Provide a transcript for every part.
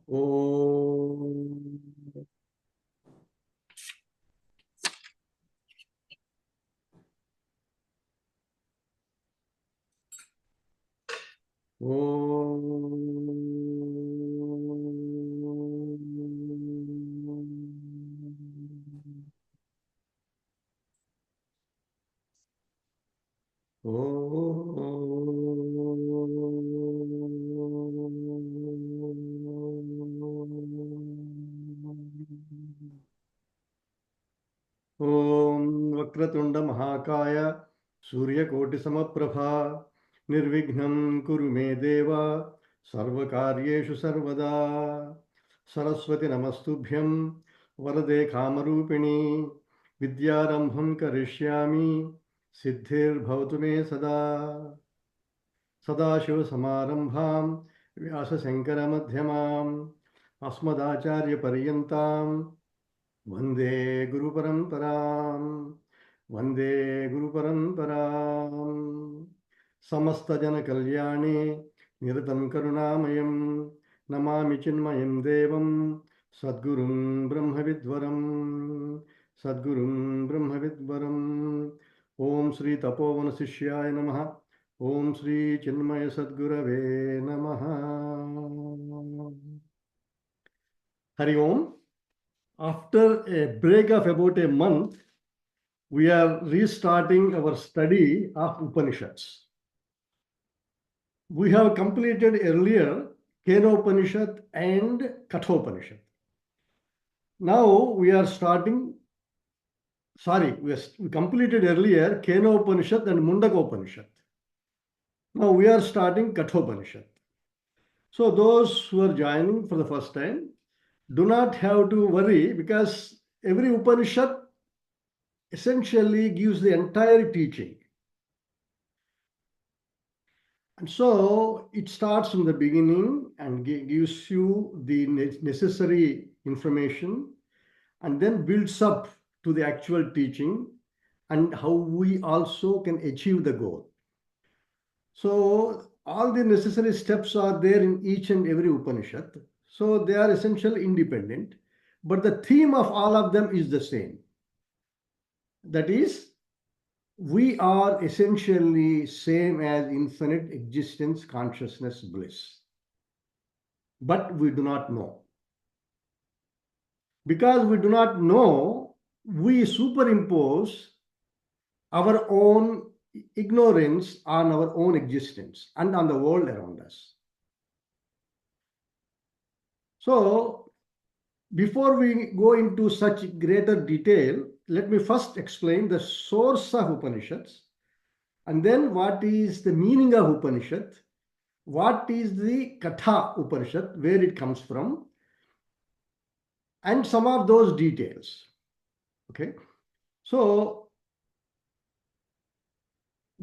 Om. Om Vakratunda Mahakaya Suryakoti Samaprabha Nirvignam Kuru Me Deva Sarvakaryeshu Sarvada Saraswati Namastubhyam Varade Kamarupini Vidyarambham Karishyami Siddhir Bhavatu Me Sada Sadashiva Samarambham Vyasa Sankara Madhyamam Asmadacharya Paryantam Vande Guru Paramparam Vande Guru Paramparam Samasta Jana Kalyani Niratam Karunamayam Namami Chinmayam Devam Sadgurum Brahmavidvaram Sadgurum Brahmavidvaram Om Sri Tapovana Sishyaya Namaha Om Sri Chinmaya Sadgurave Namaha Hari Om. After a break of about a month, we are restarting our study of Upanishads. We have completed earlier Kathopanishad and Kathopanishad. Now we are starting, we completed earlier Kathopanishad and Mundakopanishad. Now we are starting Kathopanishad. So those who are joining for the first time, do not have to worry, because every Upanishad essentially gives the entire teaching. And so it starts from the beginning and gives you the necessary information and then builds up to the actual teaching and how we also can achieve the goal. So all the necessary steps are there in each and every Upanishad. So they are essentially independent, but the theme of all of them is the same. That is, we are essentially same as infinite existence, consciousness, bliss. But we do not know. Because we do not know, we superimpose our own ignorance on our own existence and on the world around us. So, before we go into such greater detail, let me first explain the source of Upanishads, and then what is the meaning of Upanishad, what is the Katha Upanishad, where it comes from, and some of those details. Okay, so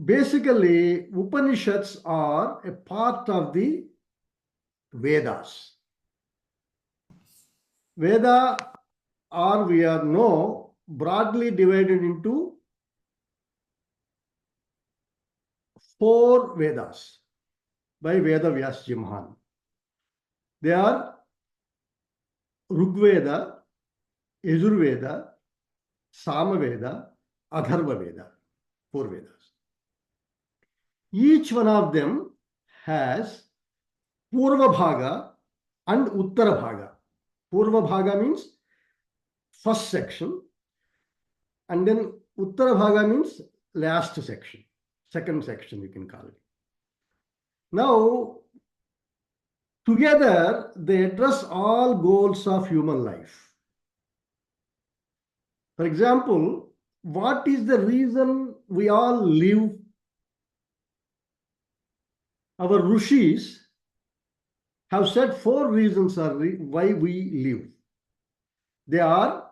basically Upanishads are a part of the Vedas. Veda, or we are know, broadly divided into 4 Vedas by Veda Vyasji Mahan. They are Rigveda, Yajur Veda, Sama Veda, Atharva Veda, 4 Vedas. Each one of them has Purva Bhaga and Uttara Bhaga. Purva Bhaga means first section, and then Uttara Bhaga means last section, second section you can call it. Now, together they address all goals of human life. For example, what is the reason we all live? Our Rishis have said 4 reasons are why we live. They are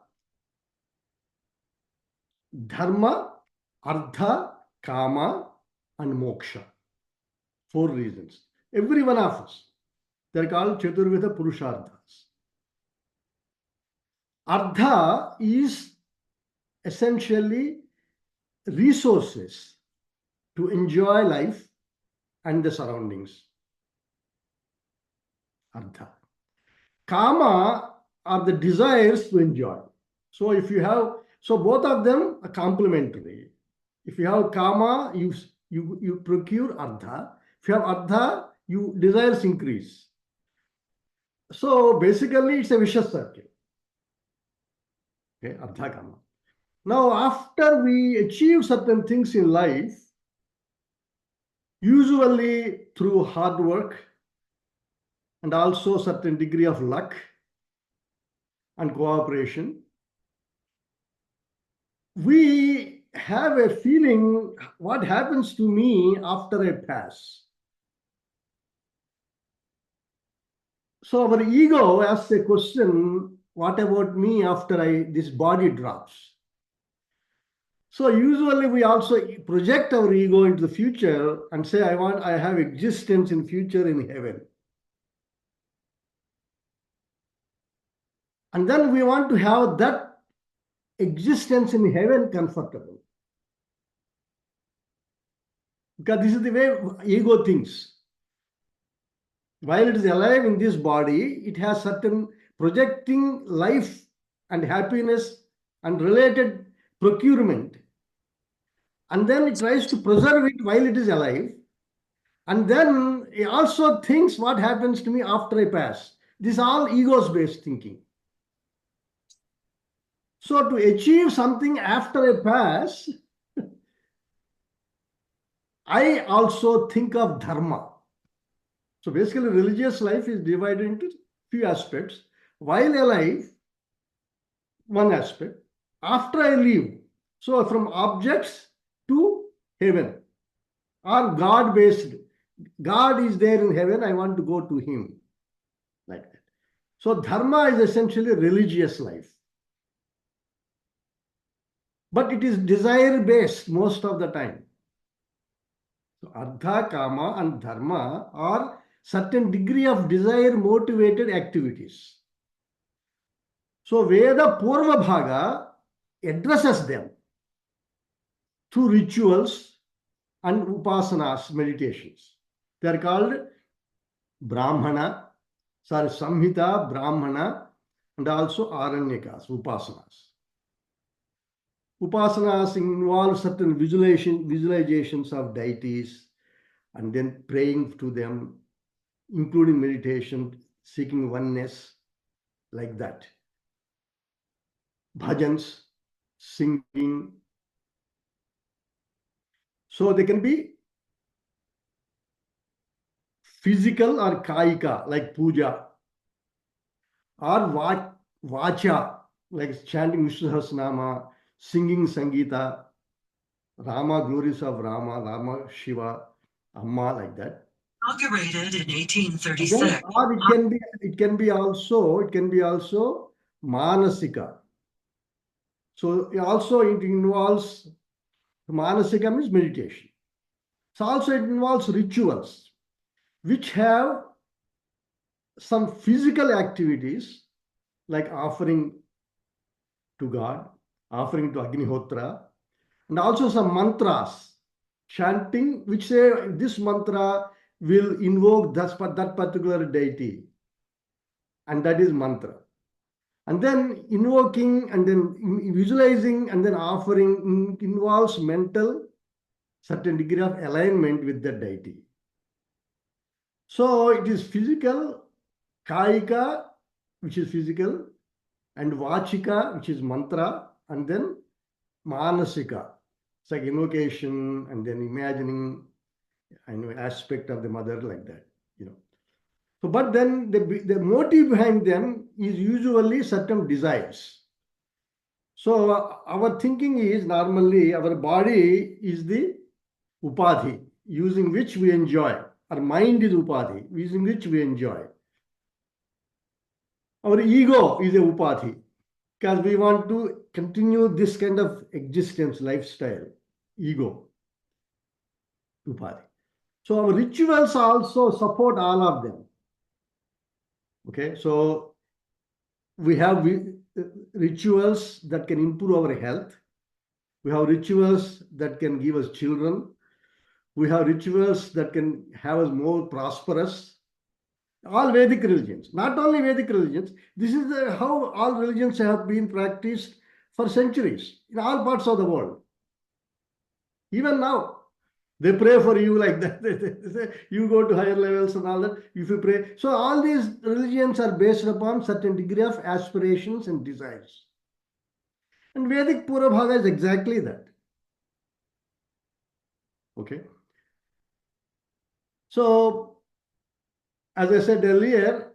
Dharma, Artha, Kama, and Moksha. 4 reasons. Every one of us. They are called Chaturveda Purusharthas. Artha is essentially resources to enjoy life and the surroundings. Artha. kama are the desires to enjoy. So if you have, so both of them are complementary. If you have kama, you procure ardha. If you have ardha, you desires increase. So basically, it's a vicious circle. Okay, ardha kama. Now, after we achieve certain things in life, usually through hard work and also certain degree of luck and cooperation, we have a feeling what happens to me after I pass. So our ego asks a question, what about me after this body drops? So usually we also project our ego into the future and say, I have existence in future in heaven. And then we want to have that existence in heaven comfortable. Because this is the way ego thinks. While it is alive in this body, it has certain projecting life and happiness and related procurement. And then it tries to preserve it while it is alive. And then it also thinks what happens to me after I pass. This is all egos-based thinking. So to achieve something after I pass, I also think of dharma. So basically, religious life is divided into few aspects. While alive, one aspect. After I leave, so from objects to heaven, or God-based. God is there in heaven, I want to go to him. Like that. So dharma is essentially religious life. But it is desire-based most of the time. So ardha, kama, and dharma are certain degree of desire-motivated activities. So Veda Purva Bhaga addresses them through rituals and upasanas, meditations. They are called Samhita, Brahmana, and also Aranyakas, upasanas. Upasanas involve certain visualizations of deities and then praying to them, including meditation, seeking oneness, like that. Bhajans, singing. So they can be physical or kaika, like puja, or vacha, like chanting Vishnu Sahasranama, singing Sangita, Rama, glories of Rama, Shiva, Amma, like that. Inaugurated in 1836. Or it can be also manasika. So also it involves manasika means meditation. So also it involves rituals which have some physical activities like offering to God, offering to Agnihotra, and also some mantras, chanting, which say this mantra will invoke that particular deity, and that is mantra. And then invoking and then visualizing and then offering involves mental certain degree of alignment with the deity. So it is physical, kaika, which is physical, and vachika, which is mantra, and then manasika. It's like invocation and then imagining an aspect of the mother like that, So, but then the motive behind them is usually certain desires. So our thinking is normally our body is the upadhi, using which we enjoy. Our mind is upadhi, using which we enjoy. Our ego is a upadhi, because we want to continue this kind of existence, lifestyle, ego, upadhi. So our rituals also support all of them. Okay, so we have rituals that can improve our health. We have rituals that can give us children. We have rituals that can have us more prosperous. All Vedic religions, not only Vedic religions, this is how all religions have been practiced for centuries in all parts of the world. Even now, they pray for you like that. They say, you go to higher levels and all that, if you pray. So all these religions are based upon certain degree of aspirations and desires. And Vedic Purabhaga is exactly that. Okay. So, as I said earlier,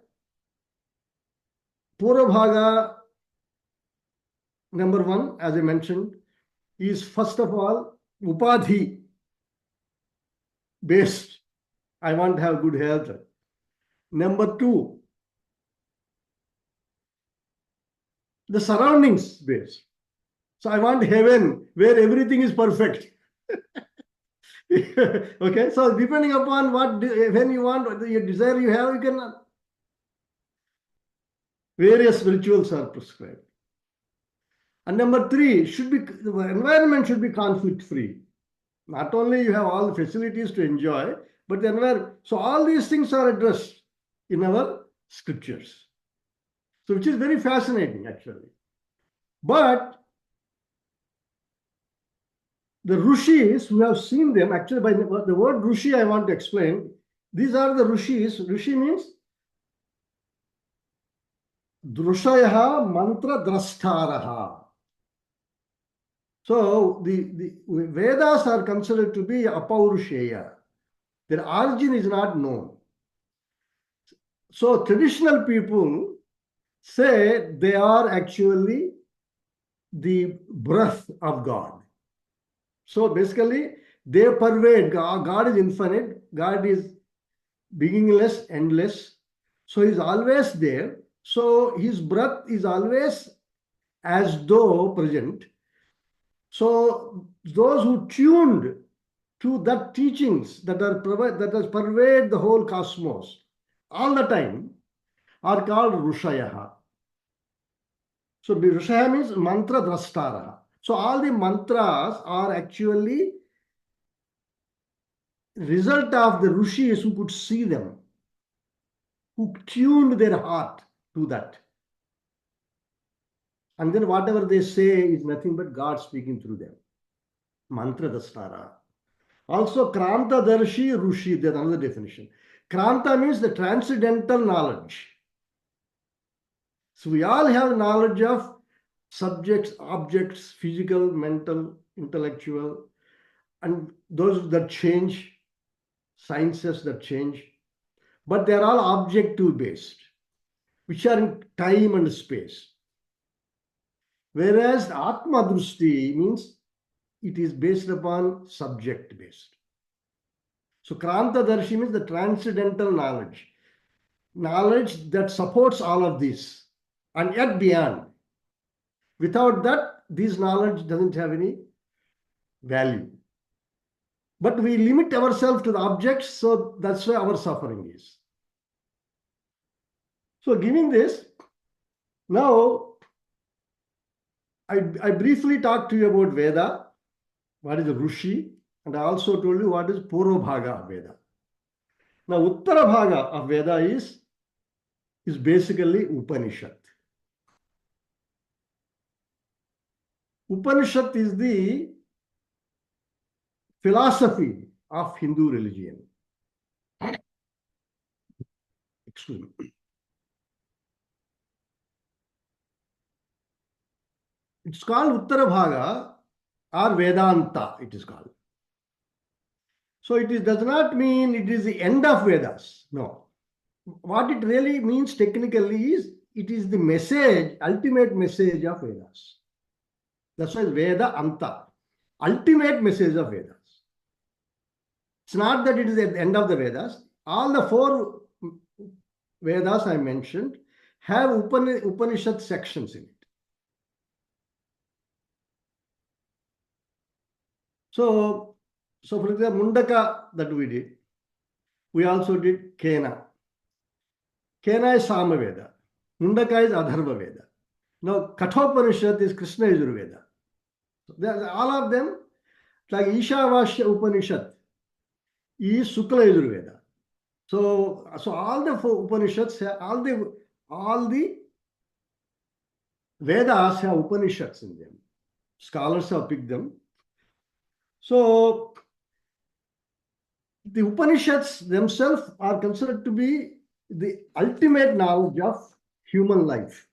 Purabhaga, number one, as I mentioned, is first of all Upadhi based. I want to have good health. Number two, the surroundings based. So I want heaven where everything is perfect. Okay, so depending upon when you want, your desire you have, you can. Various rituals are prescribed. And number three, the environment should be conflict free. Not only you have all the facilities to enjoy, but the environment. So all these things are addressed in our scriptures. So which is very fascinating actually. But the rishis who have seen them, actually by the word rishi I want to explain, these are the rishis. Rishi means drushaya mantra drastharaha. So the Vedas are considered to be apaurushaya. Their origin is not known. So traditional people say they are actually the breath of God. So basically, they pervade. God is infinite. God is beginningless, endless. So he's always there. So his breath is always as though present. So those who tuned to that teachings that has pervade the whole cosmos all the time are called Rushaya. So Rushaya means mantra drastara. So all the mantras are actually result of the rishis who could see them, who tuned their heart to that. And then whatever they say is nothing but God speaking through them. Mantra drastara. Also, Kranta Darshi Rushi, there's another definition. Kranta means the transcendental knowledge. So we all have knowledge of subjects, objects, physical, mental, intellectual, and those that change, sciences that change. But they're all objective based, which are in time and space. Whereas Atma Drusti means it is based upon subject based. So Kranta Darshi means the transcendental knowledge. Knowledge that supports all of this and yet beyond. Without that, this knowledge doesn't have any value. But we limit ourselves to the objects, so that's why our suffering is. So giving this, now I briefly talked to you about Veda, what is the Rishi, and I also told you what is Purvabhaga of Veda. Now Uttarabhaga of Veda is basically Upanishad. Upanishad is the philosophy of Hindu religion. Excuse me. It's called Uttarabhaga or Vedanta, it is called. So does not mean it is the end of Vedas. No. What it really means technically is it is the message, ultimate message of Vedas. That's why it's Veda Anta, ultimate message of Vedas. It's not that it is at the end of the Vedas. All the four Vedas I mentioned have Upanishad sections in it. So for example, Mundaka that we did, we also did Kena. Kena is Samaveda. Mundaka is Adharva Veda. Now, Kathopanishad is Krishna Yajur Veda. So all of them, like Ishavasya Upanishad, is Sukla Yajur Veda. So all the four Upanishads, all the Vedas have Upanishads in them. Scholars have picked them. So the Upanishads themselves are considered to be the ultimate knowledge of human life.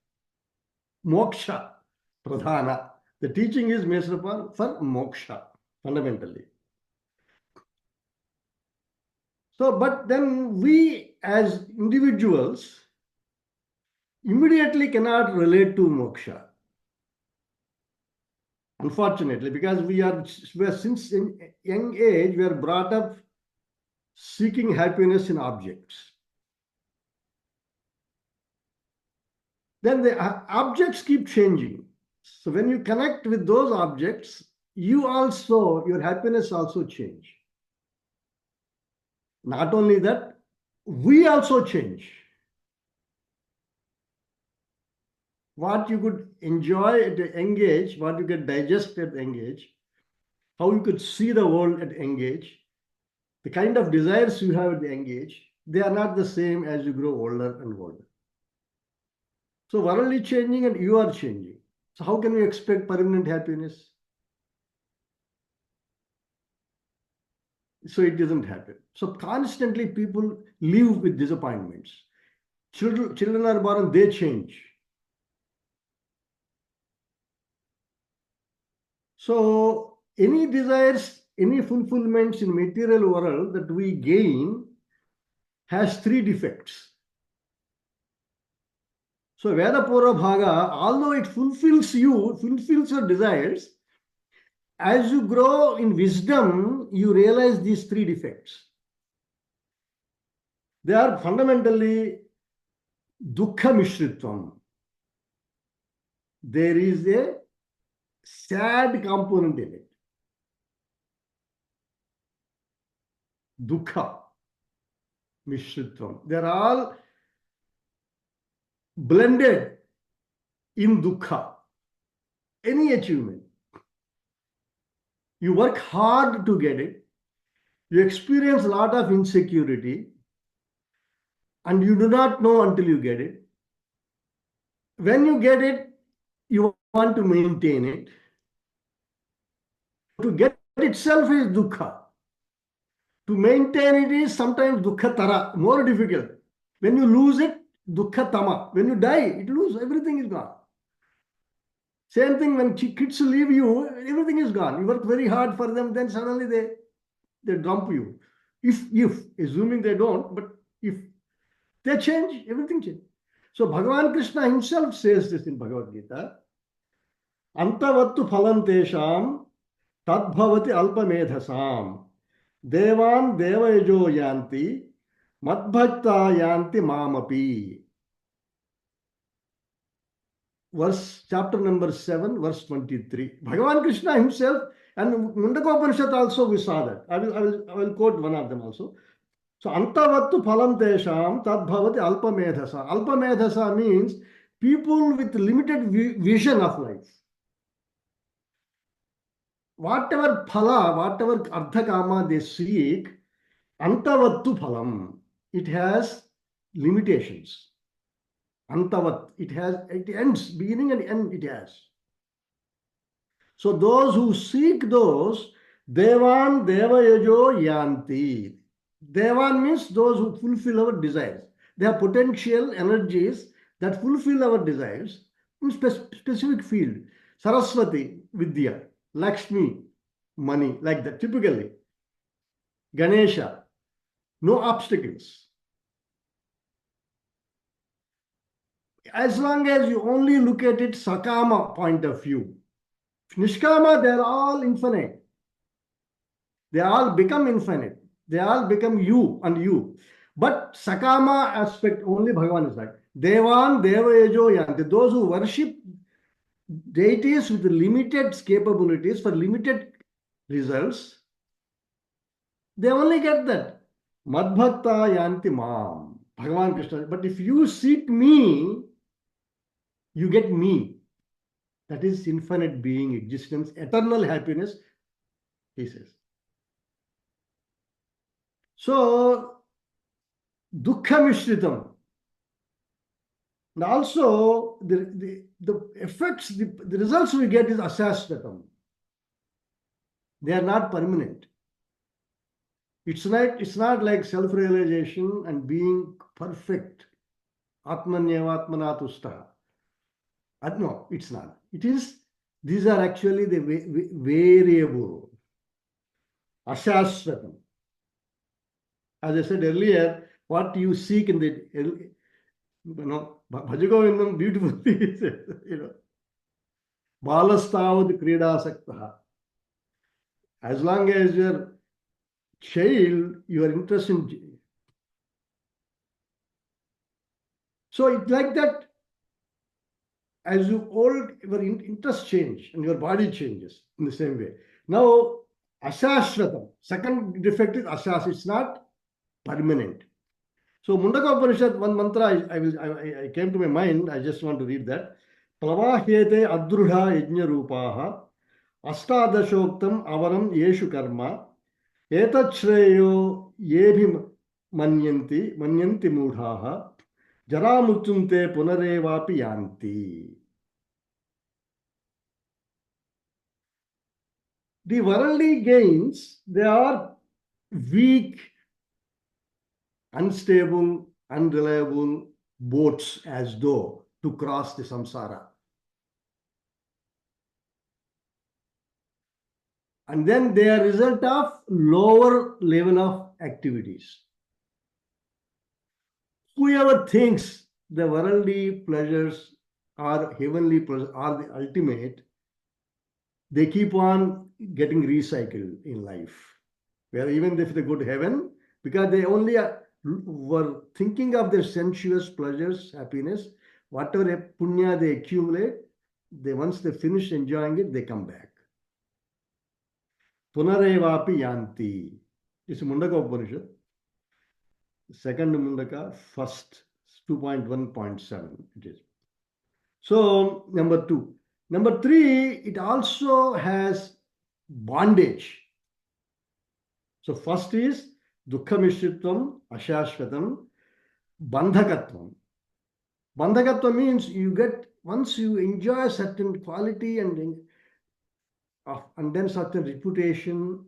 Moksha, pradhana. The teaching is based upon for moksha, fundamentally. So, but then we as individuals immediately cannot relate to moksha. Unfortunately, because we are since in young age, we are brought up seeking happiness in objects. Then the objects keep changing. So when you connect with those objects, your happiness also change. Not only that, we also change. What you could enjoy at a young age, what you could digest at young age, how you could see the world at young age, the kind of desires you have at the young age, they are not the same as you grow older and older. So world is changing and you are changing. So how can we expect permanent happiness? So it doesn't happen. So constantly people live with disappointments. Children are born, they change. So any desires, any fulfillments in material world that we gain has three defects. So Veda Purva Bhaga, although it fulfills your desires, as you grow in wisdom, you realize these three defects. They are fundamentally dukkha mishritvam. There is a sad component in it. Dukkha mishritvam. They're all blended in dukkha. Any achievement. You work hard to get it. You experience a lot of insecurity. And you do not know until you get it. When you get it, you want to maintain it. To get itself is dukkha. To maintain it is sometimes dukkha tara, more difficult. When you lose it, dukkha tama. When you die, it lose, everything is gone. Same thing when kids leave you, everything is gone. You work very hard for them, then suddenly they dump you. If assuming they don't, but if they change, everything changes. So Bhagavan Krishna himself says this in Bhagavad-Gita. Antavattu phalam tesham tadbhavati alpamedhasam devan devayajo yanti madbhakta yanti mamapi. Chapter number 7, verse 23. Bhagavan Krishna himself, and Mundaka Upanishad also we saw that. I will quote one of them also. So antavattu phalam tesham tadbhavati alpamedhasa. Alpamedhasa means people with limited vision of life. Whatever phala, whatever ardha kama they seek, antavattu phalam, it has limitations. Antavat, it ends, beginning and end it has. So those who seek those, devan devayajo yanti. Devan means those who fulfill our desires. They have potential energies that fulfill our desires in specific field. Saraswati, Vidya. Lakshmi, money, like that, typically. Ganesha, no obstacles. As long as you only look at it sakama point of view. Nishkama, they're all infinite. They all become infinite. They all become you and you. But sakama aspect only Bhagavan is like. Devan, devayajo yanti. Those who worship deities with limited capabilities for limited results, they only get that. Madbhakta yanti mam. Bhagavan Krishna. But if you seek me, you get me. That is infinite being, existence, eternal happiness, he says. So dukkha mishritam. And also the effects, the results we get is asashvatam. They are not permanent. It's not like self-realization and being perfect. Atmanyeva atmana tustaha. No, it's not. These are actually the variable. Ashashvatam. As I said earlier, what you seek in the, Bhajagovindam beautifully says, Balastavad Kridasaktaha. As long as you're child, you are interested in. So it's like that. As you old, your interest change and your body changes in the same way. Now, ashashvatam. Second defect is ashas. It's not permanent. So Mundaka Upanishad, one mantra I came to my mind. I just want to read that. Pravahete adrudha yajna rupaha astadashoktam avaram yeshu karma etachreyo yebhi manyanti mudhaha jaramutunte punarevapi yanti. The worldly gains, they are weak, unstable, unreliable boats as though to cross the samsara. And then they are a result of lower level of activities. Whoever thinks the worldly pleasures or heavenly pleasures are the ultimate, they keep on getting recycled in life. Where even if they go to heaven, because they only were thinking of their sensuous pleasures, happiness, whatever punya they accumulate, once they finish enjoying it, they come back. Punarevapi yanti. This is Mundaka Upanishad. Second Mundaka, first 2.1.7 it is. So number 2. Number 3, it also has bondage. So first is dukkha mishritvam, ashashvatam, bandhakatvam. Bandhakatvam means once you enjoy a certain quality and then certain reputation,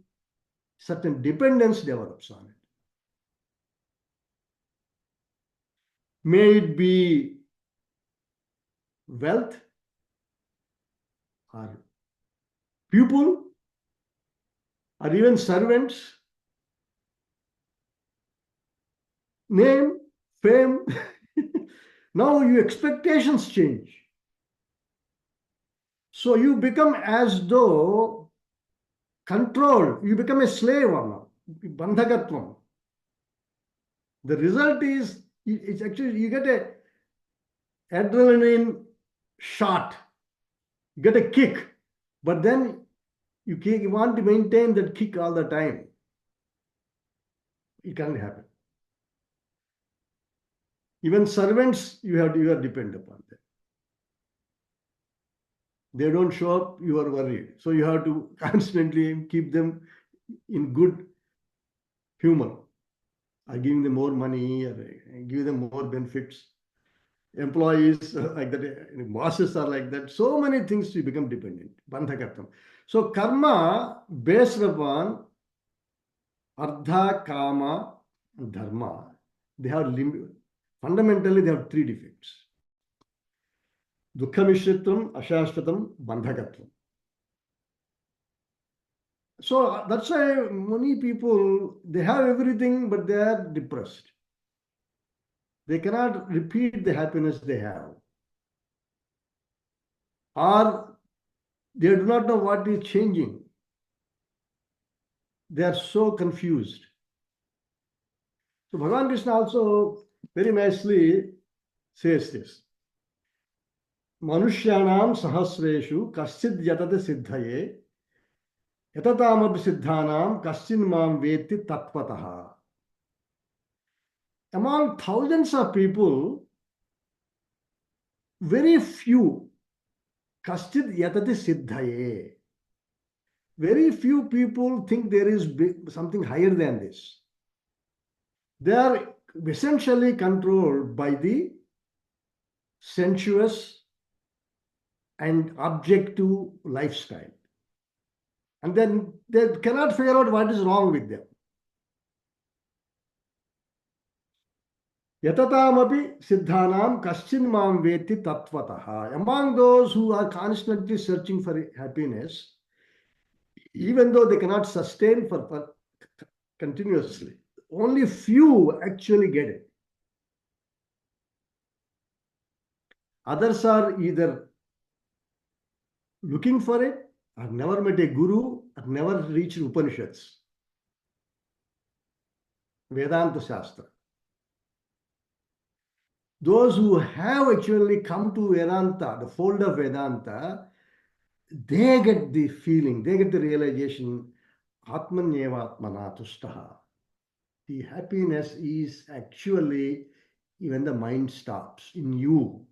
certain dependence develops on it. May it be wealth or pupil or even servants, name, fame. Now your expectations change. So you become as though controlled. You become a slave or not. Bandhakatvam. The result is, it's actually, you get a adrenaline shot. You get a kick. But then you want to maintain that kick all the time. It can't happen. Even servants, you are dependent upon them. They don't show up, you are worried. So you have to constantly keep them in good humor. Or giving them more money, or give them more benefits. Employees like that, bosses are like that. So many things you become dependent. Bandhakatam. So karma based upon artha, kama, and dharma. They have fundamentally they have 3 defects. Dukkha mishritvam, ashashvatam, bandhakatvam. So that's why many people, they have everything, but they are depressed. They cannot repeat the happiness they have. Or they do not know what is changing. They are so confused. So Bhagavan Krishna also very nicely says this. Manushyanam sahasreshu kaschid yatate siddhaye yatatamabhi siddhanam kaschin mam veti tatpataha. Among thousands of people, very few, kaschid yatate siddhaye. Very few people think there is something higher than this. They are essentially controlled by the sensuous and objective lifestyle. And then they cannot figure out what is wrong with them. Yatataamapi siddhanam kaschin mam veti tattvataha. Among those who are constantly searching for happiness, even though they cannot sustain for continuously, only few actually get it. Others are either looking for it, or never met a guru, or never reached Upanishads, Vedanta Shastra. Those who have actually come to Vedanta, the fold of Vedanta, they get the feeling, they get the realization, Atman eva atmana tustaha. The happiness is actually when the mind stops in you.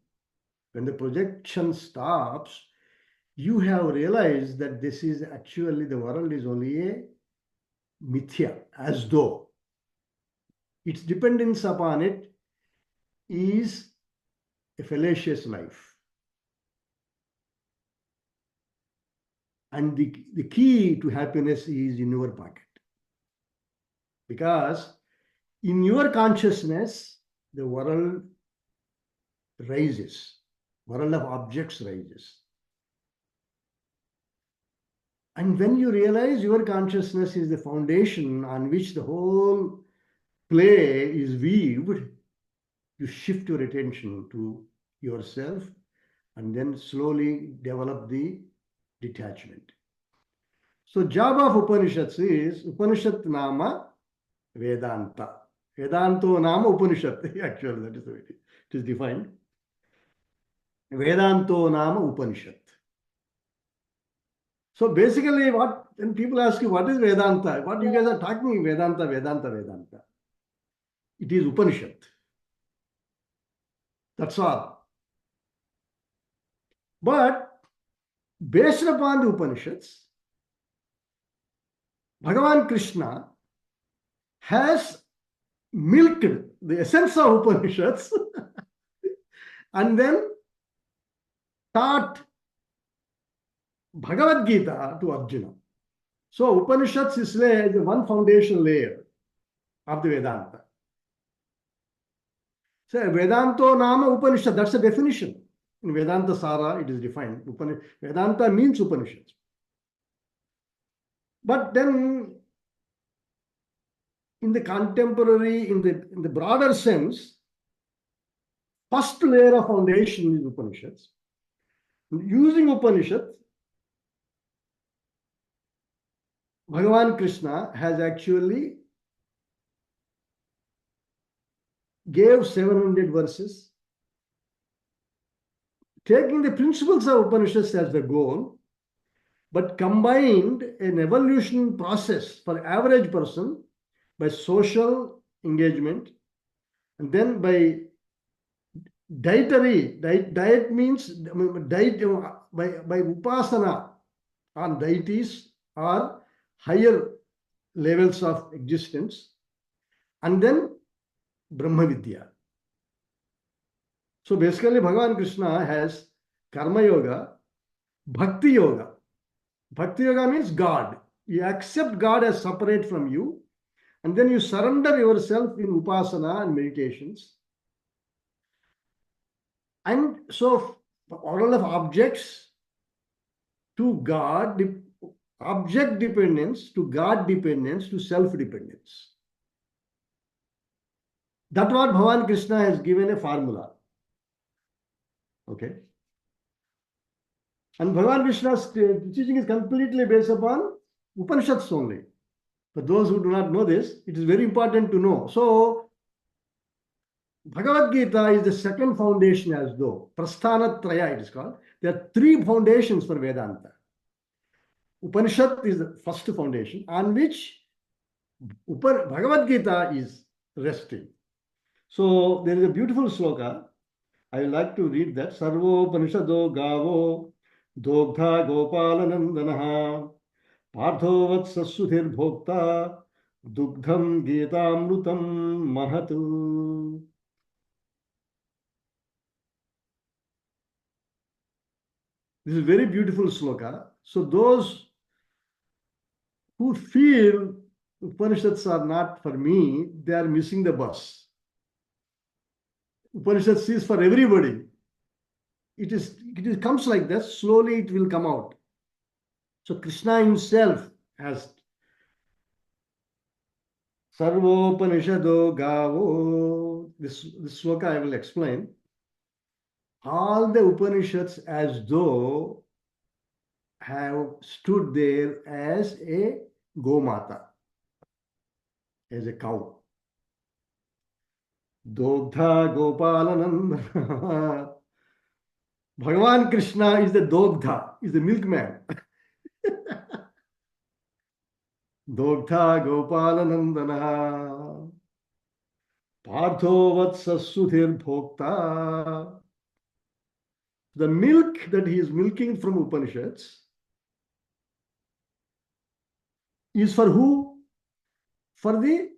When the projection stops, you have realized that this is actually, the world is only a mithya, as though its dependence upon it is a fallacious life. And the key to happiness is in your pocket. Because in your consciousness, the world rises, world of objects rises. And when you realize your consciousness is the foundation on which the whole play is weaved, you shift your attention to yourself and then slowly develop the detachment. So, job of Upanishads is Upanishad Nama Vedanta. Vedanto Nama Upanishad. Actually, that is the way it is defined. Vedanto Nama Upanishad. So basically, when people ask you what is Vedanta, what you guys are talking Vedanta, Vedanta, Vedanta. It is Upanishad. That's all. But based upon the Upanishads, Bhagavan Krishna has milked the essence of Upanishads and then taught Bhagavad-Gita to Arjuna. So Upanishads is the one foundation layer of the Vedanta. So Vedanto Nama Upanishad, that's the definition. In Vedanta Sara, it is defined. Vedanta means Upanishads. But then, in the contemporary, in the broader sense, first layer of foundation is Upanishads. Using Upanishads, Bhagavan Krishna has actually gave 700 verses, taking the principles of Upanishads as the goal, but combined an evolution process for average person by social engagement, and then by dietary, diet means diet, by upasana on deities or higher levels of existence, and then Brahma Vidya. So basically, Bhagavan Krishna has Karma Yoga, Bhakti Yoga. Bhakti Yoga means God. You accept God as separate from you, and then you surrender yourself in Upasana and meditations. And so, all of objects to God, object dependence to God dependence to self-dependence. That's what Bhagavan Krishna has given a formula. Okay. And Bhagavan Krishna's teaching is completely based upon Upanishads only. For those who do not know this, it is very important to know. So, Bhagavad-Gita is the second foundation as though. Prasthanatraya it is called. There are three foundations for Vedanta. Upanishad is the first foundation on which Bhagavad-Gita is resting. So, there is a beautiful sloka. I would like to read that. Sarvo Upanishado Gavo Dogdha Gopalanandanaha Partho Vatsasudhir Bhokta Dugdham Getamrutam Mahatu. This is a very beautiful sloka. So those who feel Upanishads are not for me, they are missing the bus. Upanishads is for everybody. It comes like that. Slowly it will come out. So Krishna himself has Sarvopanishado Gavo. This sloka I will explain. All the Upanishads as though have stood there as a Gomata, as a cow. Dogdha Gopalananda. Bhagavan Krishna is the Dogdha, is the milkman. Dogdha Gopalanandana. Partho Vatsasudhir Bhokta. The milk that he is milking from Upanishads is for who? For the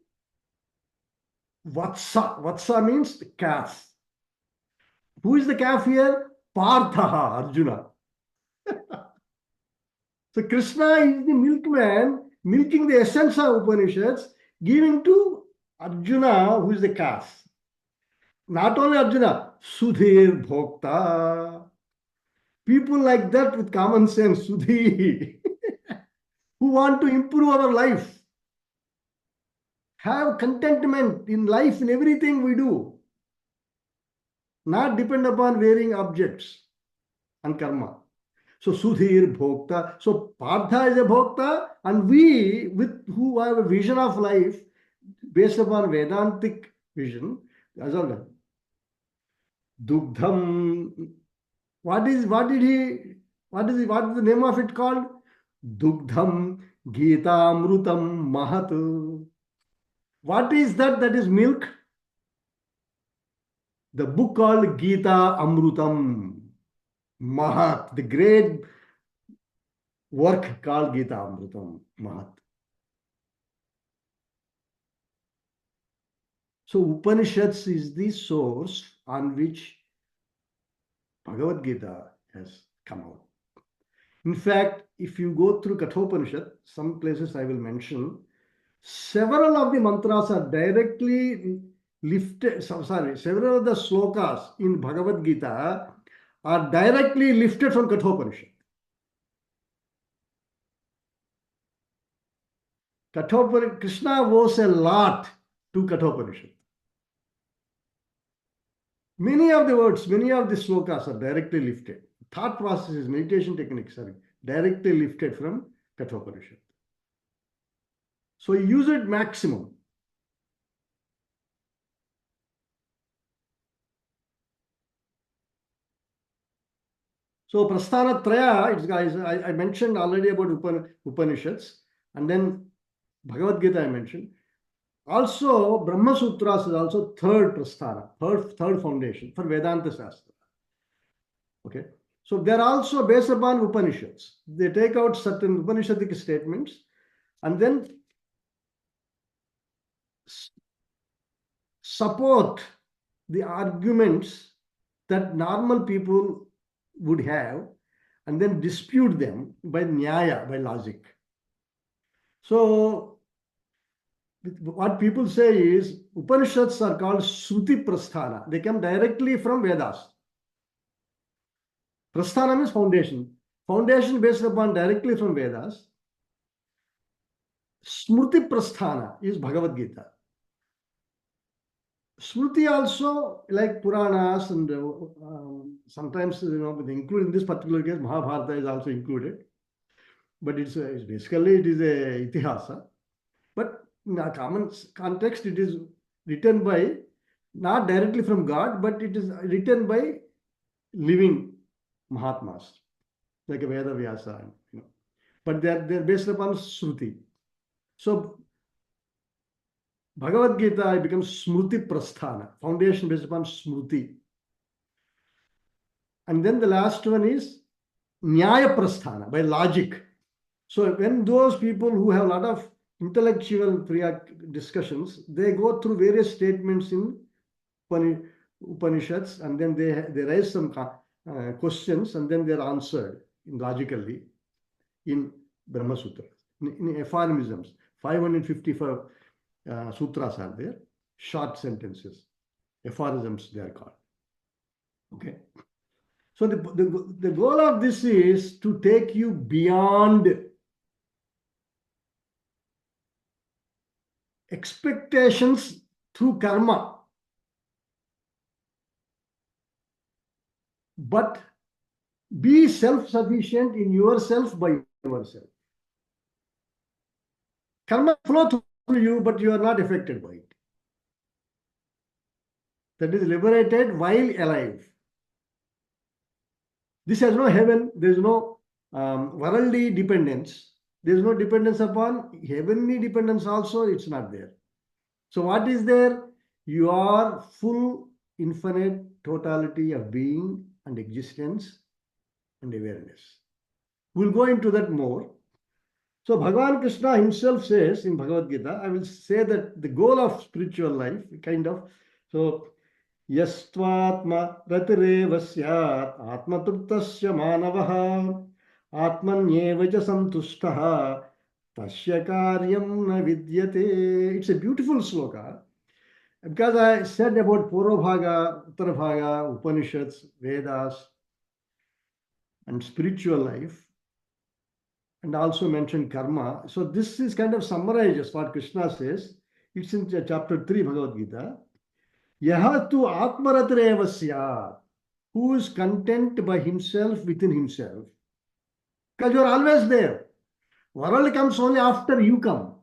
Vatsa. Vatsa means the calf. Who is the calf here? Partha, Arjuna. So Krishna is the milkman, milking the essence of Upanishads, giving to Arjuna, who is the calf. Not only Arjuna, Sudhir Bhokta. People like that with common sense, Sudhi, who want to improve our life, have contentment in life, in everything we do, not depend upon varying objects and karma. So Sudhir Bhokta. So Partha is a Bhokta, and we, with who have a vision of life based upon Vedantic vision, as well. Dugdham. What is the name of it called? Dugdham Getamrutam Mahat. What is that? That is milk. The book called Gita Amrutam Mahat, the great work called Gita Amrutam Mahat. So Upanishads is the source on which Bhagavad-Gita has come out. In fact, if you go through Kathopanishad, some places I will mention, several of the mantras are directly lifted, several of the slokas in Bhagavad-Gita are directly lifted from Kathopanishad. Krishna owes a lot to Kathopanishad. Many of the words, many of the slokas are directly lifted. Thought processes, meditation techniques are directly lifted from Kathopanishad. So use it maximum. So Prasthana Traya, I mentioned already about Upanishads, and then Bhagavad-Gita I mentioned. Also, Brahma Sutras is also third Prasthana, third foundation for Vedanta Shastra. Okay. So they're also based upon Upanishads. They take out certain Upanishadic statements and then support the arguments that normal people would have and then dispute them by Nyaya, by logic. So what people say is Upanishads are called Shruti Prasthana. They come directly from Vedas. Prasthana means foundation. Foundation based upon directly from Vedas. Smriti Prasthana is Bhagavad-Gita. Smriti also, like Puranas and sometimes, they include in this particular case, Mahabharata is also included. But it's basically it is a Itihasa. But in a common context, it is written by, not directly from God, but it is written by living Mahatmas, like a Veda Vyasa. But they're based upon Shruti. So Bhagavad Gita becomes Smriti Prasthana, foundation based upon Smriti. And then the last one is Nyaya Prasthana, by logic. So when those people who have a lot of intellectual discussions, they go through various statements in Upanishads, and then they raise some questions, and then they're answered logically in Brahma Sutra. In aphorisms, 555 sutras are there, short sentences, aphorisms they are called. Okay. So the goal of this is to take you beyond expectations through karma, but be self-sufficient in yourself by yourself. Karma flow through you, but you are not affected by it. That is liberated while alive. This has no heaven. There is no worldly dependence. There is no dependence upon heavenly dependence also. It's not there. So what is there? You are full, infinite totality of being and existence and awareness. We'll go into that more. So Bhagavan Krishna himself says in Bhagavad-Gita, I will say that the goal of spiritual life, kind of, so Yastvatma ratireva syat atmatruptasya manavaha atmanyevaja santushtaha tasya karyam na vidyate. It's a beautiful sloka. Because I said about Purvabhaga, Uttarabhaga, Upanishads, Vedas, and spiritual life, and also mentioned karma. So this is kind of summarizes what Krishna says. It's in chapter 3, Bhagavad-Gita. Yahatu atmaratreva syat, who is content by himself within himself. Because you are always there. World comes only after you come.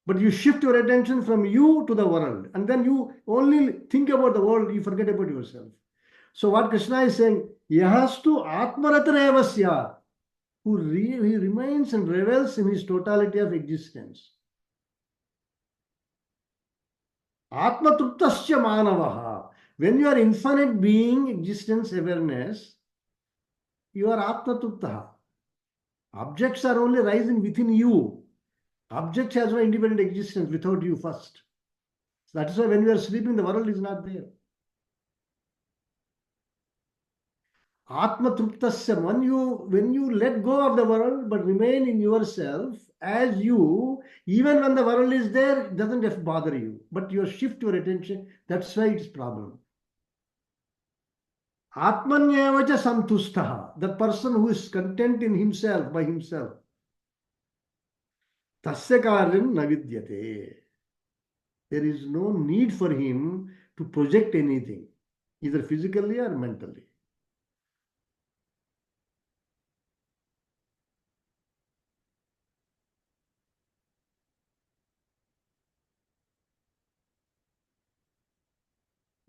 But you shift your attention from you to the world, and then you only think about the world, you forget about yourself. So what Krishna is saying, Yahastu atmaratreva syat, he remains and revels in his totality of existence. Atma truptasya manavaha. When you are infinite being, existence, awareness, you are atma truptaha. Objects are only rising within you. Objects has no independent existence without you first. That is why when you are sleeping, the world is not there. Atma truptasya, when you let go of the world but remain in yourself as you, even when the world is there, it doesn't bother you. But you shift your attention, that's why it's problem. Atmanyevaja santushtaha, the person who is content in himself, by himself. Tasya karyam na vidyate. There is no need for him to project anything, either physically or mentally.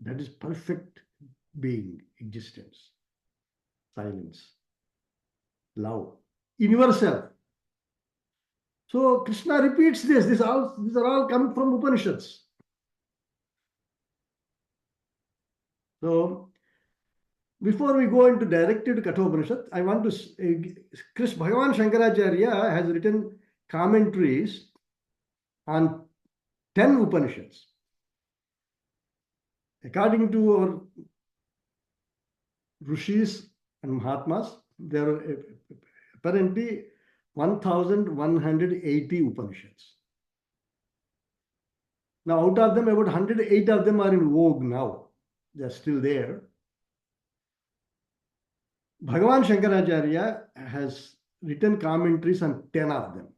That is perfect being, existence, silence, love in yourself. So Krishna repeats this. These are all coming from Upanishads. So before we go into directly to Katha Upanishad, I want to Bhagavan Shankaracharya has written commentaries on 10 Upanishads. According to our Rishis and Mahatmas, there are apparently 1180 Upanishads. Now, out of them, about 108 of them are in vogue now. They are still there. Bhagavan Shankaracharya has written commentaries on 10 of them.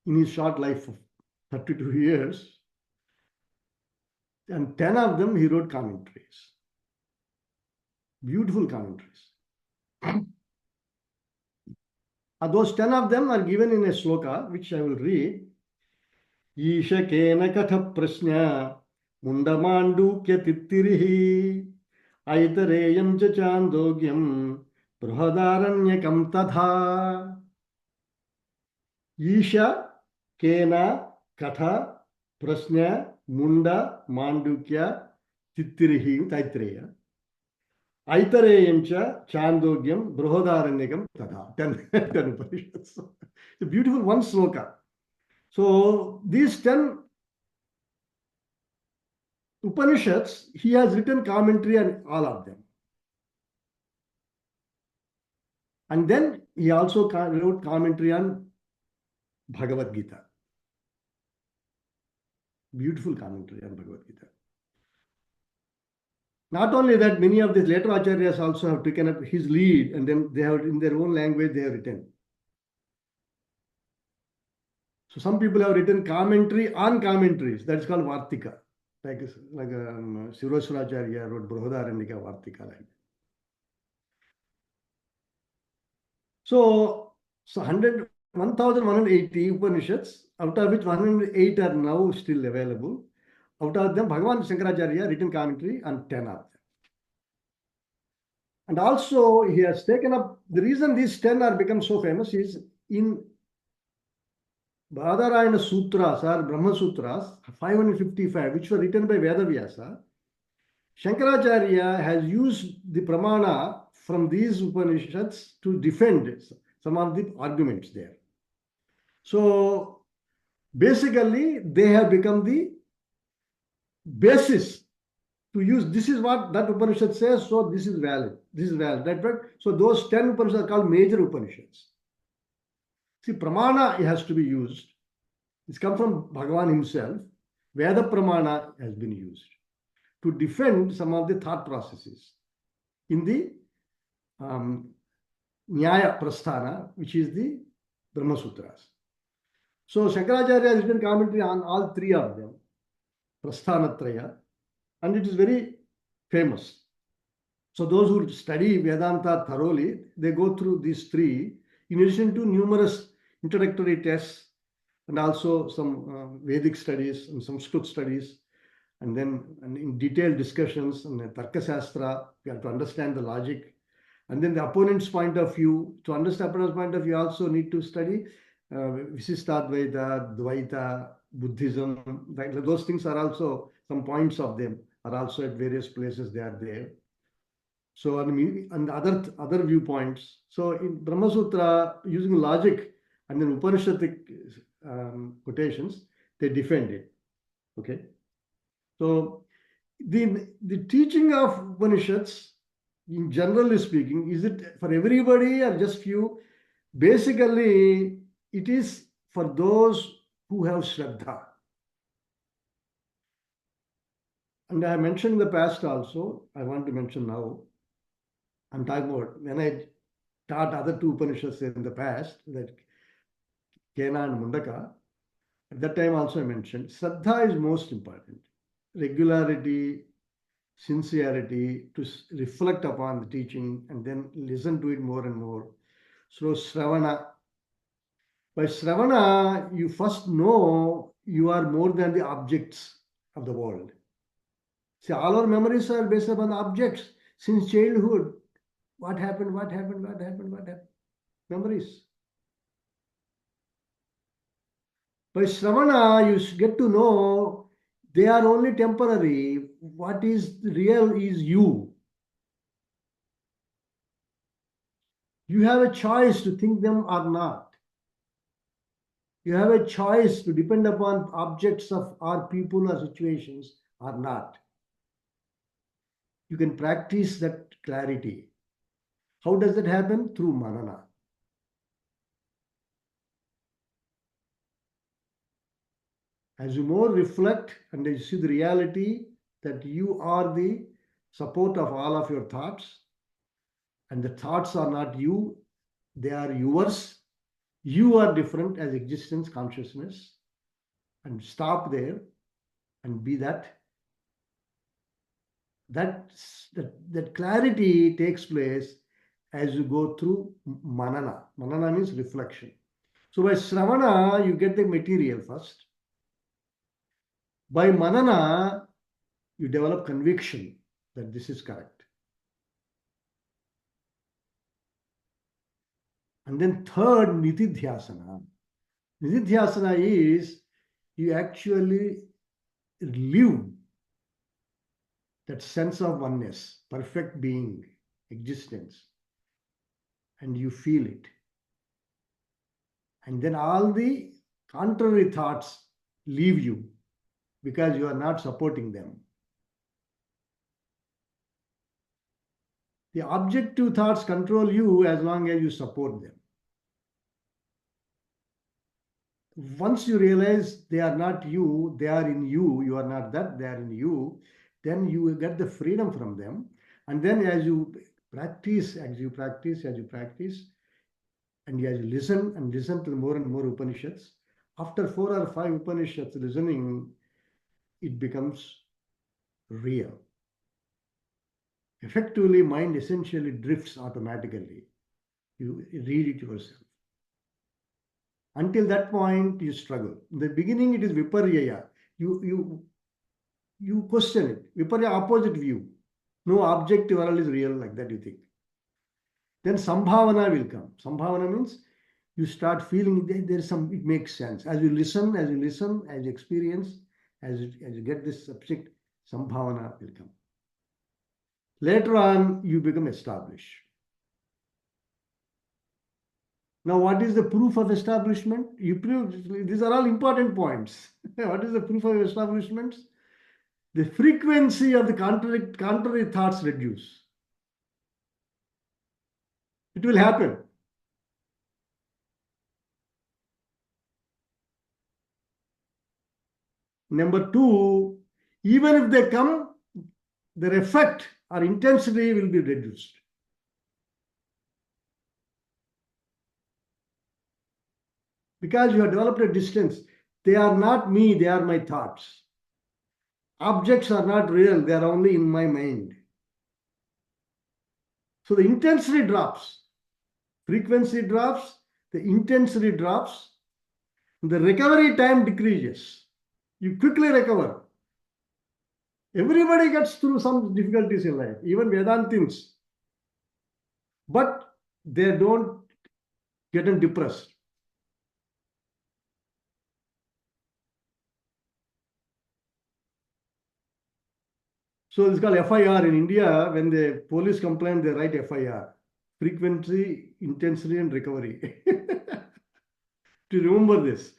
In his short life of 32 years, and 10 of them he wrote commentaries. Beautiful commentaries. Those 10 of them are given in a sloka, which I will read. Isha kena katha prasnya mundamandukya tittirihi aitareyam cha chandogyam prahadaranyakam tadha. Isha kena katha prasnya munda mandukya tittirihi taitreya Aitareyancha, Chandogyam, Brihadaranyakam, Tadha. 10 Upanishads. It's a beautiful one sloka. So these 10 Upanishads, he has written commentary on all of them. And then he also wrote commentary on Bhagavad-Gita. Beautiful commentary on Bhagavad-Gita. Not only that, many of the later acharyas also have taken up his lead, and then they have, in their own language, they have written. So some people have written commentary on commentaries. That's called Vartika. Like Sirosvaracharya wrote Brihadaranyaka Vartika. Like. So 1180 Upanishads, out of which 108 are now still available. Out of them, Bhagavan Shankaracharya written commentary on 10 of them. And also, he has taken up, the reason these 10 are become so famous is in Badarayana Sutras or Brahma Sutras, 555, which were written by Vedavyasa, Shankaracharya has used the pramana from these Upanishads to defend some of the arguments there. So, basically, they have become the basis to use. This is what that Upanishad says, so this is valid. This is valid. Right? So, those 10 Upanishads are called major Upanishads. See, pramana has to be used. It's come from Bhagavan himself. Veda pramana has been used to defend some of the thought processes in the Nyaya Prasthana, which is the Brahma Sutras. So Shankaracharya has written commentary on all three of them, Prasthanatraya, and it is very famous. So those who study Vedanta thoroughly, they go through these three, in addition to numerous introductory tests and also some Vedic studies and Sanskrit studies, and then in detailed discussions and Tarka Shastra, we have to understand the logic. And then the opponent's point of view. To understand opponent's point of view, you also need to study Visishtadvaita, Dvaita, Buddhism. Those things are also, some points of them are also at various places they are there. So, and other viewpoints. So in Brahma Sutra, using logic and then Upanishadic quotations, they defend it. Okay. So the teaching of Upanishads, in generally speaking, is it for everybody or just few? Basically, it is for those who have Shraddha. And I mentioned in the past also, I want to mention now, I'm talking about when I taught other two Upanishads in the past, that Kena and Mundaka, at that time also I mentioned, Shraddha is most important. Regularity, sincerity, to reflect upon the teaching and then listen to it more and more. So Shravana. By Shravana, you first know you are more than the objects of the world. See, all our memories are based upon objects. Since childhood, what happened? Memories. By Shravana, you get to know they are only temporary. What is real is you. You have a choice to think them or not. You have a choice to depend upon objects of or people or situations or not. You can practice that clarity. How does that happen? Through manana. As you more reflect and you see the reality that you are the support of all of your thoughts, and the thoughts are not you, they are yours. You are different as existence, consciousness, and stop there and be that. That clarity takes place as you go through manana. Manana means reflection. So by Shravana, you get the material first. By manana, you develop conviction that this is correct. And then third, nitidhyasana. Nitidhyasana is you actually live that sense of oneness, perfect being, existence, and you feel it. And then all the contrary thoughts leave you because you are not supporting them. The objective thoughts control you as long as you support them. Once you realize they are not you, they are in you, you are not that, they are in you, then you get the freedom from them. And then as you practice, and as you listen and listen to more and more Upanishads, after 4 or 5 Upanishads listening, it becomes real. Effectively, mind essentially drifts automatically. You read it yourself. Until that point, you struggle. In the beginning, it is viparyaya. You question it. Viparya, opposite view. No objective world is real, like that you think. Then sambhavana will come. Sambhavana means you start feeling there's some, it makes sense. As you listen, as you experience, as you get this subject, sambhavana will come. Later on, you become established. Now, what is the proof of establishment? These are all important points. What is the proof of establishment? The frequency of the contrary thoughts reduce. It will happen. Number 2, even if they come, their effect or intensity will be reduced. Because you have developed a distance. They are not me, they are my thoughts. Objects are not real, they are only in my mind. So the intensity drops. Frequency drops, the intensity drops, the recovery time decreases. You quickly recover. Everybody gets through some difficulties in life, even Vedantins. But they don't get depressed. So it's called FIR in India. When the police complain, they write FIR. Frequency, intensity, and recovery. To remember this.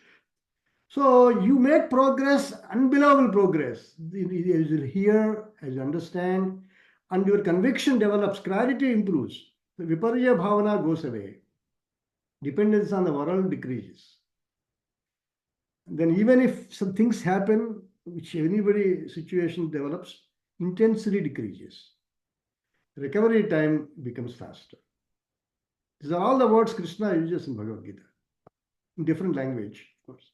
So you make progress, unbelievable progress. As you hear, as you understand, and your conviction develops, clarity improves. The viparya bhavana goes away. Dependence on the world decreases. Then even if some things happen, which anybody situation develops, intensity decreases. Recovery time becomes faster. These are all the words Krishna uses in Bhagavad-Gita, in different language, of course.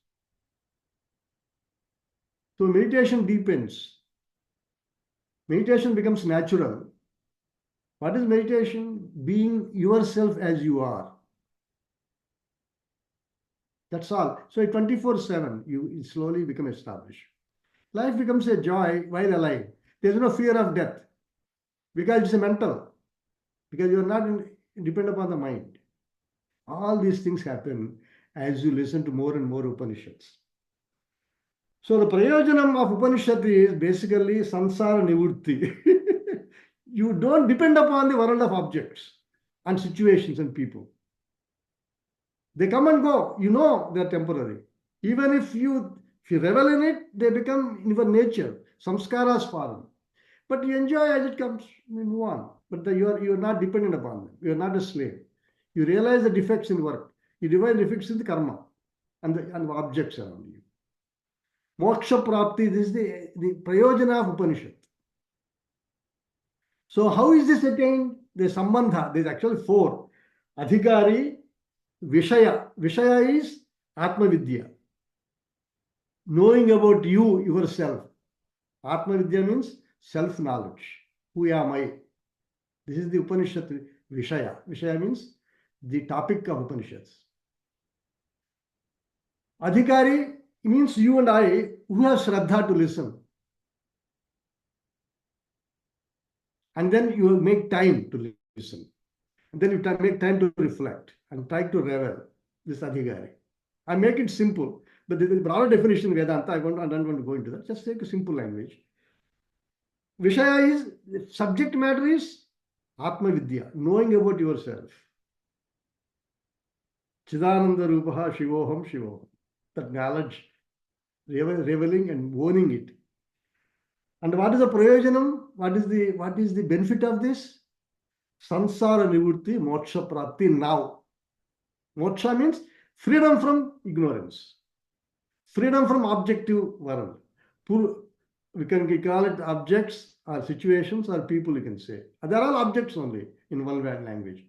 So meditation deepens. Meditation becomes natural. What is meditation? Being yourself as you are. That's all. So 24/7, you slowly become established. Life becomes a joy while alive. There's no fear of death because it's a mental. Because you're not dependent upon the mind. All these things happen as you listen to more and more Upanishads. So the prayojanam of Upanishad is basically samsara nivurti. You don't depend upon the world of objects and situations and people. They come and go. You know they're temporary. Even if you revel in it, they become in your nature. Samskaras form. But you enjoy as it comes. You move on. But you are not dependent upon them. You are not a slave. You realize the defects in work. You realize the defects in the karma and the objects around you. Moksha prapti, this is the prayojana of Upanishad. So how is this attained? The sambandha, there is actually 4. Adhikari, Vishaya. Vishaya is Atma Vidya. Knowing about you, yourself. Atma Vidya means self-knowledge. Who am I? This is the Upanishad Vishaya. Vishaya means the topic of Upanishads. Adhikari means you and I who have Shraddha to listen. And then you make time to listen. And then you make time to reflect and try to revel. This Adhikari. I make it simple. But the broader definition in Vedanta, I don't want to go into that. Just take a simple language. Vishaya is, the subject matter is Atma Vidya, knowing about yourself. Chidananda Rupaha Shivoham Shivoham. That knowledge, reveling and owning it. And what is the prayojanam? What is the benefit of this? Sansara nivurti moksha prapti now. Moksha means freedom from ignorance. Freedom from objective world. We can call it objects or situations or people, you can say. They are all objects only in one language.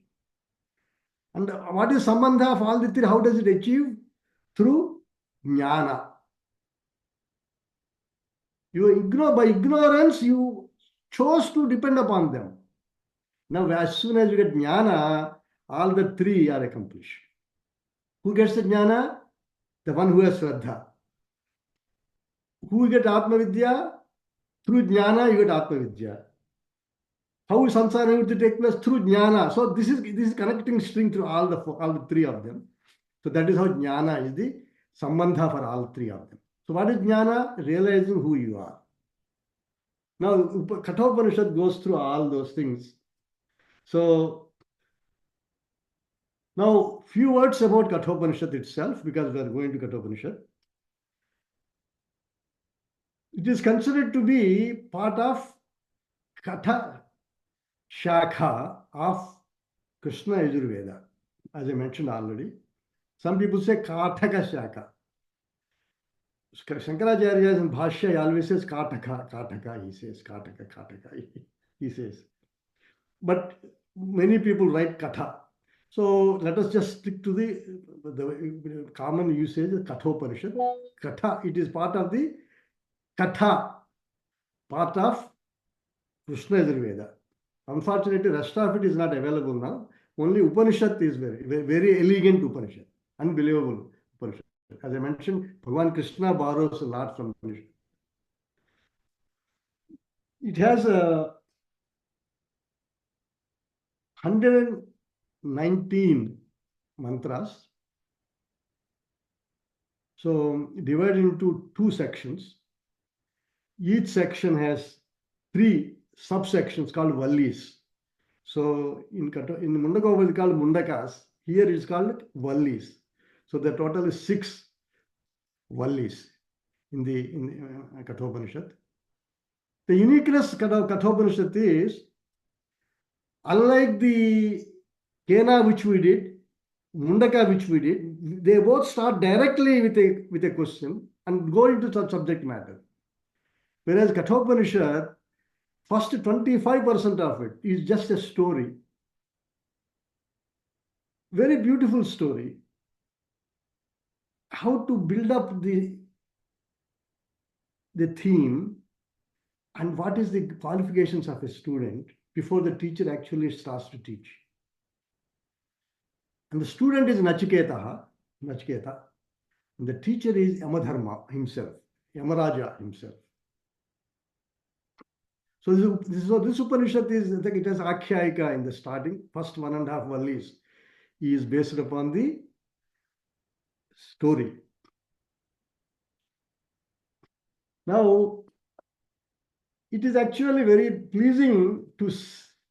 And what is sambandha of all the three? How does it achieve? Through Jnana. By ignorance, you chose to depend upon them. Now, as soon as you get Jnana, all the three are accomplished. Who gets the Jnana? The one who has Shraddha. Who get Atma Vidya? Through Jnana, you get Atma Vidya. How is Sansara Nivritti take place? Through Jnana. So this is connecting string through all the three of them. So that is how Jnana is the sambandha for all three of them. So what is Jnana? Realizing who you are. Now, Katha Upanishad goes through all those things. So now, few words about Katha Upanishad itself, because we are going to Katha Upanishad. It is considered to be part of Katha Shakha of Krishna Yajur Veda, as I mentioned already. Some people say Kathaka Shaka. Shankaracharya in Bhashya, he always says Kathaka, he says Kathaka, he says. But many people write Katha. So let us just stick to the common usage of Kathopanishad. Katha, it is part of the Katha, part of Krishna Yajur Veda. Unfortunately, rest of it is not available now. Only Upanishad is very elegant Upanishad, unbelievable Upanishad. As I mentioned, Bhagavan Krishna borrows a lot from Upanishad. It has 119 mantras. So divided into two sections. Each section has 3 subsections called vallis. So in Mundaka it is called Mundakas. Here it is called vallis. So the total is 6 vallis in the Kathopanishad. The uniqueness of Kathopanishad is, unlike the Kena which we did, Mundaka which we did, they both start directly with a question and go into the subject matter. Whereas Kathopanishad, first 25% of it is just a story. Very beautiful story. How to build up the theme and what is the qualifications of a student before the teacher actually starts to teach. And the student is Nachiketa, and the teacher is Yamadharma himself, Yamaraja himself. So this Upanishad is, it has Akhyayika in the starting, first 1.5 vallis. He is based upon the story. Now, it is actually very pleasing to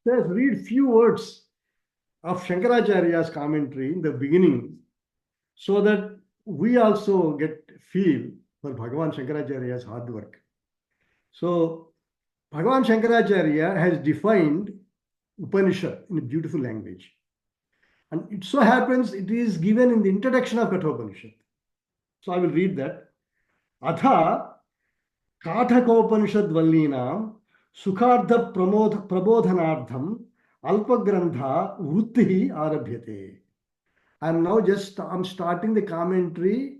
read few words of Shankaracharya's commentary in the beginning, so that we also get feel for Bhagavan Shankaracharya's hard work. So, Bhagavan Shankaracharya has defined Upanishad in a beautiful language. And it so happens it is given in the introduction of Katha Upanishad. So I will read that. Atha Kathopanishad Vallinam Sukardha Prabodhanardham Alpagrandha Vrutti Arabhyate. I'm starting the commentary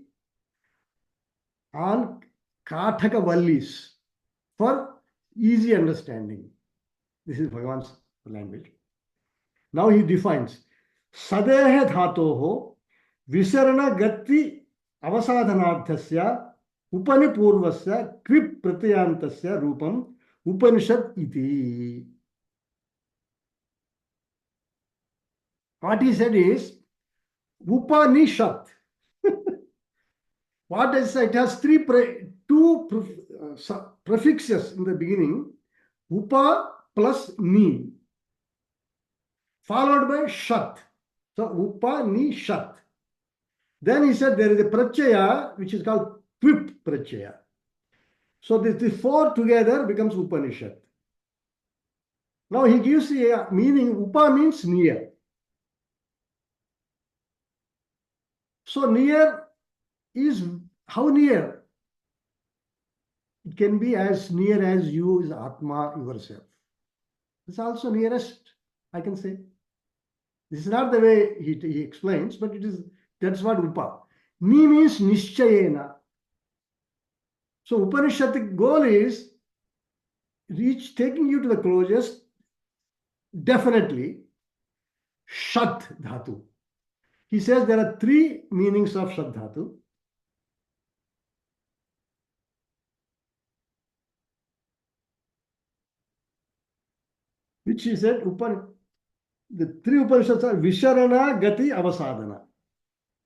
on Kathaka Vallis for easy understanding. This is Bhagavan's language. Now he defines Sadeha Dhatoho Visarana Gati Avasadhanarthasya Upanipurvasya Krip Pratyantasya Rupam Upanishad iti. What he said is Upanishad. What is it? It has two prefixes in the beginning. Upa plus ni. followed by Shat. So Upanishad. Then he said there is a Pratyaya which is called Quip Pratyaya. So the four together becomes Upanishad. Now he gives a meaning. Upa means near. So near is how near? It can be as near as you is Atma yourself. It's also nearest, I can say. This is not the way he explains, but that's what Upa. Ni means Nishchayena. So Upanishadic goal is taking you to the closest, definitely, Shat Dhatu. He says there are three meanings of Shat Dhatu. Which he said, the three Upanishads are Visharana, Gati, Avasadana.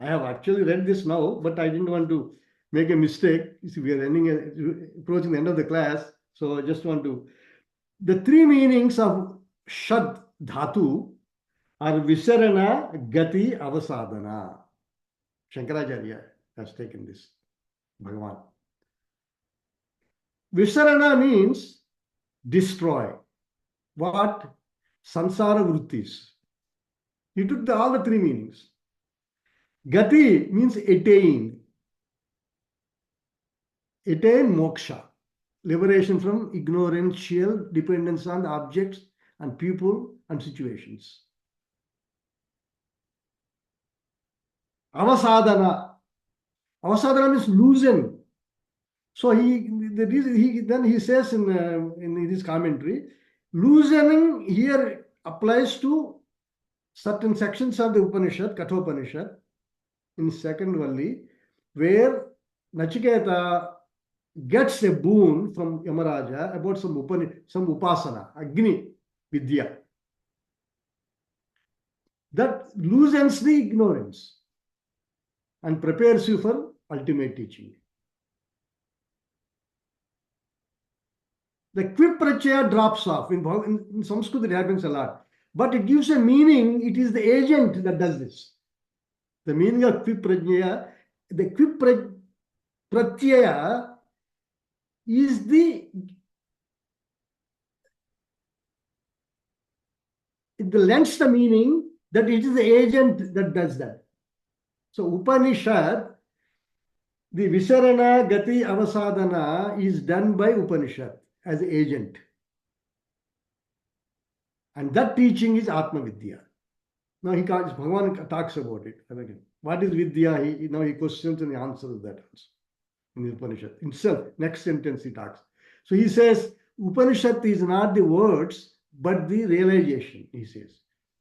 I have actually read this now, but I didn't want to make a mistake. We are approaching the end of the class, so I just want to. The three meanings of Shad Dhatu are Visharana, Gati, Avasadana. Shankaracharya has taken this, Bhagavan. Visharana means destroy. What? Sansara vrittis. He took all the three meanings. Gati means attain. Attain moksha. Liberation from ignorential dependence on objects and people and situations. Avasadana. Avasadana means loosen. So then he says in his commentary, loosening here applies to certain sections of the Upanishad, Kathopanishad, in second valli, where Nachiketa gets a boon from Yamaraja about some upasana, Agni Vidya. That loosens the ignorance and prepares you for ultimate teaching. The Quip Pratyaya drops off. In Sanskrit, it happens a lot. But it gives a meaning. It is the agent that does this. The meaning of Quip Pratyaya, the Quip Pratyaya is it lends the meaning that it is the agent that does that. So Upanishad, the Visarana, Gati, Avasadana is done by Upanishad as an agent. And that teaching is Atma Vidya. Now Bhagavan talks about it. What is Vidya? He questions and he answers that also in the Upanishad. Himself, next sentence he talks. So he says, Upanishad is not the words, but the realization, he says.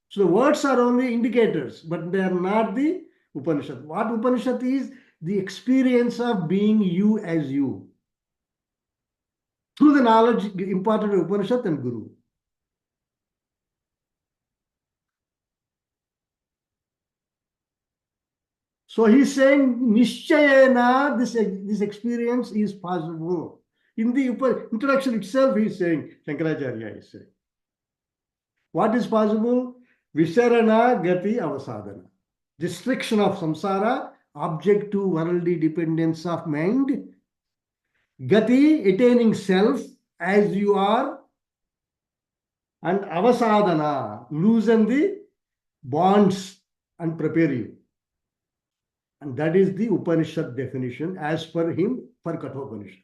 So the words are only indicators, but they are not the Upanishad. What Upanishad is? The experience of being you as you. Through the knowledge imparted by Upanishad and Guru. So he's saying, Nishchayena, this experience is possible. In the introduction itself, he's saying, Shankaracharya is saying. What is possible? Visarana, Gati, Avasadana. Destruction of samsara, object to worldly dependence of mind. Gati, attaining self as you are. And Avasadana, loosen the bonds and prepare you. And that is the Upanishad definition as per him for Kathopanishad.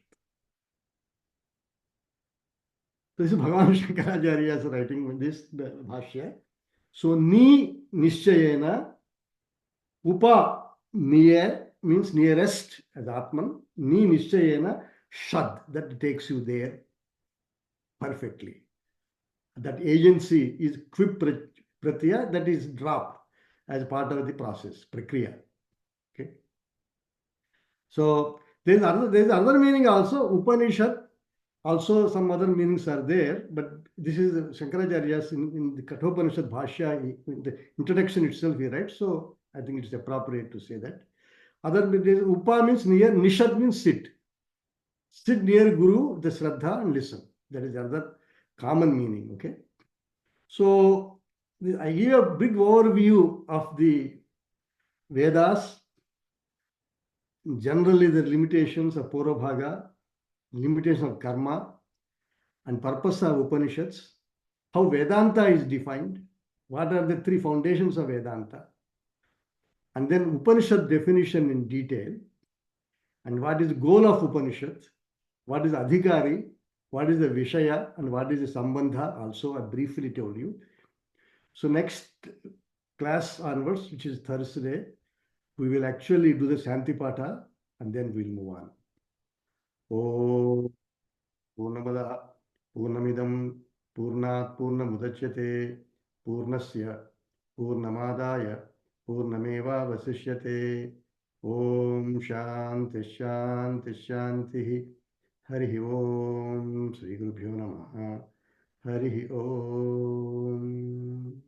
This is Bhagavan Shankaracharya is writing this bhashya. So, ni nishchayena, upa near means nearest as Atman, ni nishchayena, shad, that takes you there perfectly. That agency is Quip Pratyaya, that is dropped as part of the process, prakriya. Okay. So there is another meaning also. Upanishad, also some other meanings are there, but this is Shankaracharya's in the Kathopanishad bhashya, in the introduction itself he writes. So I think it's appropriate to say that. Other Upa means near, Nishad means sit. Sit near Guru, the Shraddha, and listen. That is another common meaning. Okay. So I give a big overview of the Vedas, generally the limitations of Purvabhaga, limitation of karma, and purpose of Upanishads, how Vedanta is defined, what are the three foundations of Vedanta, and then Upanishad definition in detail, and what is the goal of Upanishad, what is adhikari, what is the Vishaya, and what is the Sambandha, also I briefly told you. So next class onwards, which is Thursday, we will actually do the Santipata and then we'll move on. Om Purnamada Purnamidam Purnat Purnamudachyate Purnasya Purnamadaya Purnameva Vasishyate Om Shanti Shanti Shanti Hari Om Sri Gurubhyo Namaha Hari Om